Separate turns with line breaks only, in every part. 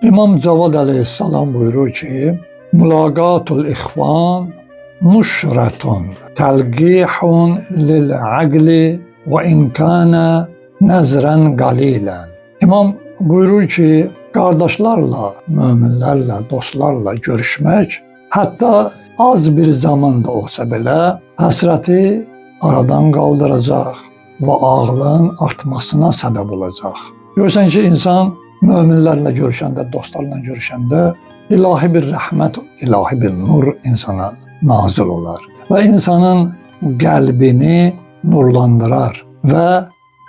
İmam Cavad aleyhissalam buyurur ki, Mulaqatul ihvan nuşratun telqihun lil aqli ve inkâne nezren qalilen. İmam buyurur ki, qardaşlarla, möminlərlə, dostlarla görüşmək, hətta az bir zaman da olsa belə həsrəti aradan qaldıracaq və ağlın artmasına səbəb olacaq. Görürsən ki, insan möminlərlə görüşəndə, dostlarla görüşəndə ilahi bir rəhmət, ilahi bir nur insana nazil olar və insanın qəlbini nurlandırar və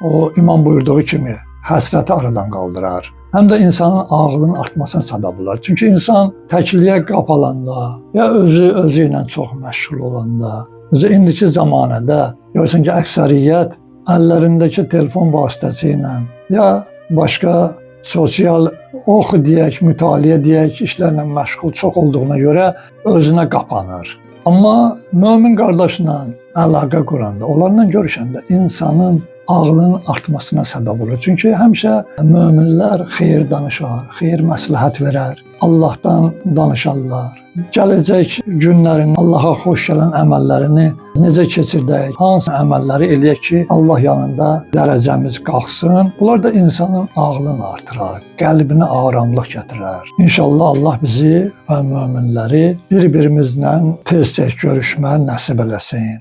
o imam buyurduğu kimi həsrəti aradan qaldırar. Həm də insanın ağlının artmasına səbəb olar. Çünki insan təkliyə qapalanda, ya özü ilə çox məşğul olanda, indiki zamanədə görürsən ki, əksəriyyət əllərindəki telefon vasitəsilə ya başqa sosial oxu deyək, mütaliə deyək, işlərlə məşğul çox olduğuna görə özünə qapanır. Amma mömin qardaşla əlaqə quranda, onlarla görüşəndə insanın ağlının artmasına səbəb olur. Çünki həmişə möminlər xeyir danışar, xeyir məsləhət verər, Allahdan danışarlar. Gələcək günlərin Allaha xoş gələn əməllərini necə keçirdək, hansı əməlləri eləyək ki, Allah yanında dərəcəmiz qalxsın. Bunlar da insanın ağlını artırar, qəlbinə aramlıq gətirər. İnşallah Allah bizi və möminləri bir-birimizlə tez-tez görüşmə nəsib eləsin.